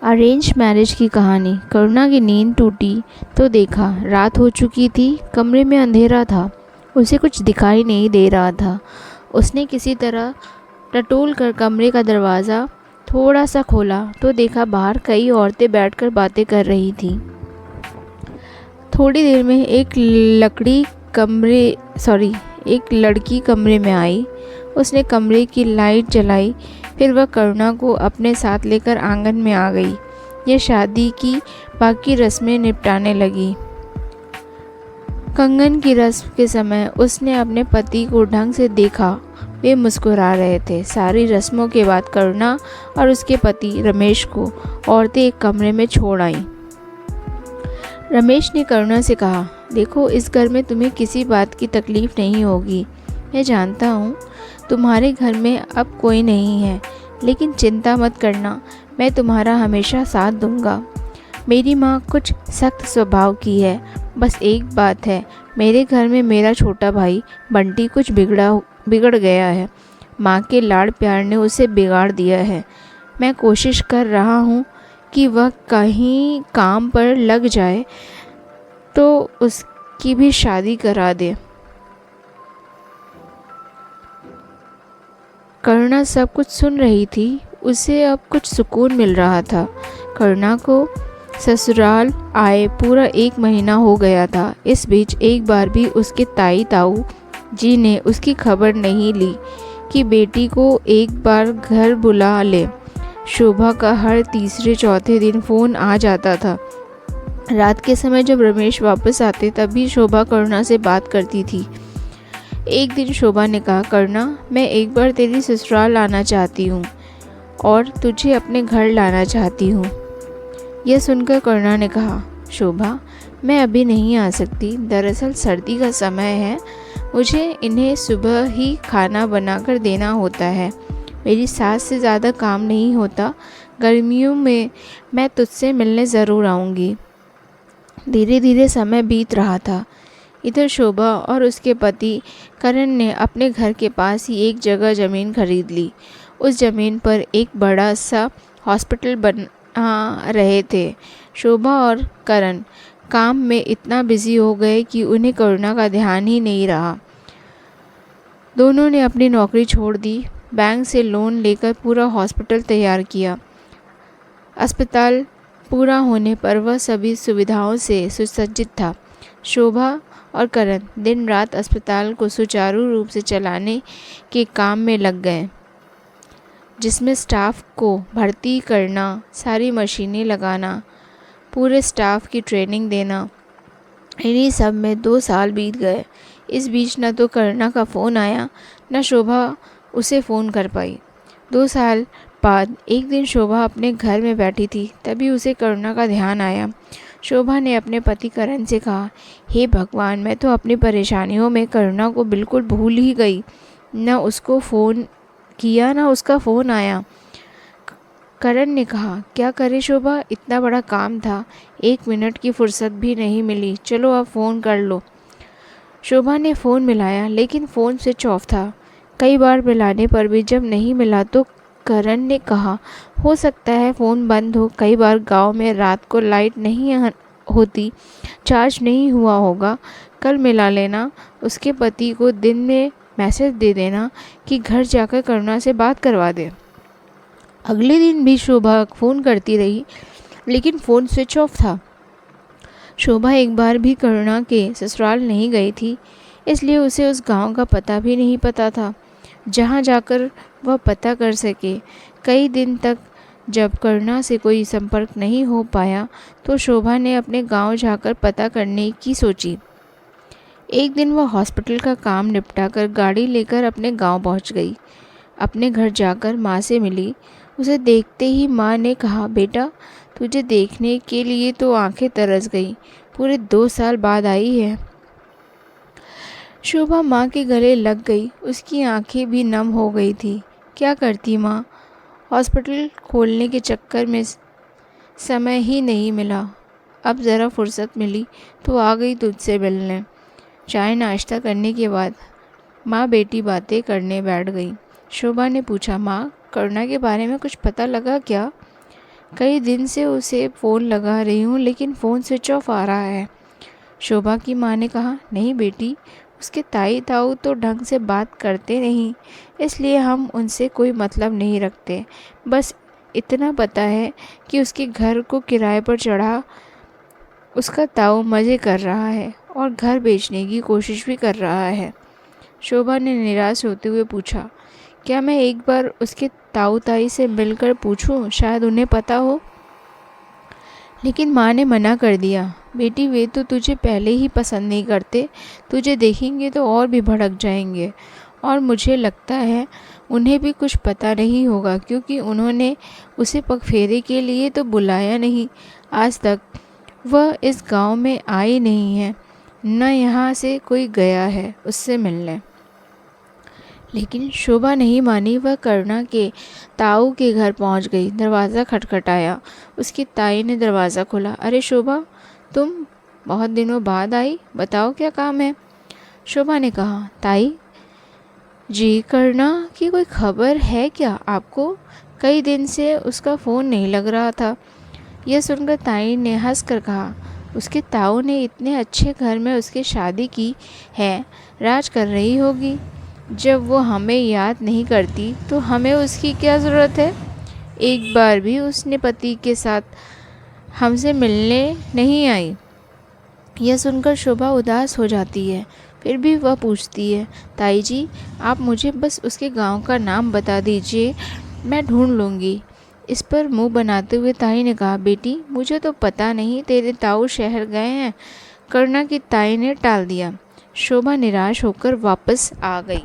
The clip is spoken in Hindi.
अरेंज मैरिज की कहानी। करुणा की नींद टूटी तो देखा रात हो चुकी थी। कमरे में अंधेरा था, उसे कुछ दिखाई नहीं दे रहा था। उसने किसी तरह टटोल कर कमरे का दरवाज़ा थोड़ा सा खोला तो देखा बाहर कई औरतें बैठकर बातें कर रही थीं। थोड़ी देर में एक लड़की कमरे में आई। उसने कमरे की लाइट जलाई, फिर वह करुणा को अपने साथ लेकर आंगन में आ गई। यह शादी की बाकी रस्में निपटाने लगी। कंगन की रस्म के समय उसने अपने पति को ढंग से देखा। वे मुस्कुरा रहे थे। सारी रस्मों के बाद करुणा और उसके पति रमेश को औरतें एक कमरे में छोड़ आईं। रमेश ने करुणा से कहा, देखो, इस घर में तुम्हें किसी बात की तकलीफ नहीं होगी। मैं जानता हूँ तुम्हारे घर में अब कोई नहीं है, लेकिन चिंता मत करना, मैं तुम्हारा हमेशा साथ दूंगा। मेरी माँ कुछ सख्त स्वभाव की है। बस एक बात है, मेरे घर में मेरा छोटा भाई बंटी कुछ बिगड़ गया है। माँ के लाड़ प्यार ने उसे बिगाड़ दिया है। मैं कोशिश कर रहा हूँ कि वह कहीं काम पर लग जाए तो उसकी भी शादी करा दे। करुणा सब कुछ सुन रही थी। उसे अब कुछ सुकून मिल रहा था। करुणा को ससुराल आए पूरा 1 महीना हो गया था। इस बीच एक बार भी उसके ताई ताऊ जी ने उसकी खबर नहीं ली कि बेटी को एक बार घर बुला ले। शोभा का हर तीसरे चौथे दिन फ़ोन आ जाता था। रात के समय जब रमेश वापस आते तभी शोभा करुणा से बात करती थी। एक दिन शोभा ने कहा, करुणा, मैं एक बार तेरी ससुराल आना चाहती हूँ और तुझे अपने घर लाना चाहती हूँ। यह सुनकर करुणा ने कहा, शोभा, मैं अभी नहीं आ सकती। दरअसल सर्दी का समय है, मुझे इन्हें सुबह ही खाना बनाकर देना होता है। मेरी सास से ज़्यादा काम नहीं होता। गर्मियों में मैं तुझसे मिलने ज़रूर आऊँगी। धीरे धीरे समय बीत रहा था। इधर शोभा और उसके पति करण ने अपने घर के पास ही एक जगह ज़मीन खरीद ली। उस ज़मीन पर एक बड़ा सा हॉस्पिटल बना रहे थे। शोभा और करण काम में इतना बिजी हो गए कि उन्हें करुणा का ध्यान ही नहीं रहा। दोनों ने अपनी नौकरी छोड़ दी, बैंक से लोन लेकर पूरा हॉस्पिटल तैयार किया। अस्पताल पूरा होने पर वह सभी सुविधाओं से सुसज्जित था। शोभा और करण दिन रात अस्पताल को सुचारू रूप से चलाने के काम में लग गए, जिसमें स्टाफ को भर्ती करना, सारी मशीनें लगाना, पूरे स्टाफ की ट्रेनिंग देना। इन्हीं सब में 2 साल बीत गए। इस बीच न तो करुणा का फ़ोन आया, न शोभा उसे फ़ोन कर पाई। 2 साल बाद एक दिन शोभा अपने घर में बैठी थी, तभी उसे करुणा का ध्यान आया। शोभा ने अपने पति करण से कहा, हे भगवान, मैं तो अपनी परेशानियों में करुणा को बिल्कुल भूल ही गई। न उसको फ़ोन किया, न उसका फ़ोन आया। करण ने कहा, क्या करे शोभा, इतना बड़ा काम था, 1 मिनट की फुर्सत भी नहीं मिली। चलो अब फ़ोन कर लो। शोभा ने फ़ोन मिलाया, लेकिन फ़ोन स्विच ऑफ था। कई बार मिलाने पर भी जब नहीं मिला तो करण ने कहा, हो सकता है फ़ोन बंद हो। कई बार गांव में रात को लाइट नहीं होती, चार्ज नहीं हुआ होगा। कल मिला लेना। उसके पति को दिन में मैसेज दे देना कि घर जाकर करुणा से बात करवा दे। अगले दिन भी शोभा फ़ोन करती रही, लेकिन फ़ोन स्विच ऑफ था। शोभा एक बार भी करुणा के ससुराल नहीं गई थी, इसलिए उसे उस गांव का पता भी नहीं पता था जहां जाकर वह पता कर सके। कई दिन तक जब करुणा से कोई संपर्क नहीं हो पाया तो शोभा ने अपने गांव जाकर पता करने की सोची। एक दिन वह हॉस्पिटल का काम निपटाकर गाड़ी लेकर अपने गांव पहुंच गई। अपने घर जाकर माँ से मिली। उसे देखते ही माँ ने कहा, बेटा, तुझे देखने के लिए तो आंखें तरस गई। पूरे 2 साल बाद आई है। शोभा माँ के गले लग गई। उसकी आंखें भी नम हो गई थी। क्या करती माँ, हॉस्पिटल खोलने के चक्कर में समय ही नहीं मिला। अब ज़रा फुर्सत मिली तो आ गई तुझसे मिलने। चाय नाश्ता करने के बाद माँ बेटी बातें करने बैठ गई। शोभा ने पूछा, माँ, करुणा के बारे में कुछ पता लगा क्या? कई दिन से उसे फ़ोन लगा रही हूँ लेकिन फ़ोन स्विच ऑफ आ रहा है। शोभा की माँ ने कहा, नहीं बेटी, उसके ताई ताऊ तो ढंग से बात करते नहीं, इसलिए हम उनसे कोई मतलब नहीं रखते। बस इतना पता है कि उसके घर को किराए पर चढ़ा उसका ताऊ मज़े कर रहा है और घर बेचने की कोशिश भी कर रहा है। शोभा ने निराश होते हुए पूछा, क्या मैं एक बार उसके ताऊ ताई से मिलकर पूछूं? शायद उन्हें पता हो। लेकिन माँ ने मना कर दिया, बेटी वे तो तुझे पहले ही पसंद नहीं करते, तुझे देखेंगे तो और भी भड़क जाएंगे। और मुझे लगता है उन्हें भी कुछ पता नहीं होगा, क्योंकि उन्होंने उसे पगफेरे के लिए तो बुलाया नहीं। आज तक वह इस गांव में आई नहीं है, न यहाँ से कोई गया है उससे मिलने। लेकिन शोभा नहीं मानी। वह करुणा के ताऊ के घर पहुंच गई। दरवाज़ा खटखटाया। उसकी ताई ने दरवाज़ा खोला। अरे शोभा, तुम बहुत दिनों बाद आई, बताओ क्या काम है? शोभा ने कहा, ताई जी, करुणा की कोई खबर है क्या आपको? कई दिन से उसका फ़ोन नहीं लग रहा था। यह सुनकर ताई ने हंसकर कहा, उसके ताऊ ने इतने अच्छे घर में उसकी शादी की है, राज कर रही होगी। जब वो हमें याद नहीं करती तो हमें उसकी क्या ज़रूरत है? एक बार भी उसने पति के साथ हमसे मिलने नहीं आई। यह सुनकर शोभा उदास हो जाती है। फिर भी वह पूछती है, ताई जी, आप मुझे बस उसके गांव का नाम बता दीजिए, मैं ढूंढ लूँगी। इस पर मुंह बनाते हुए ताई ने कहा, बेटी मुझे तो पता नहीं, तेरे ताऊ शहर गए हैं। करुणा की ताई ने टाल दिया। शोभा निराश होकर वापस आ गई।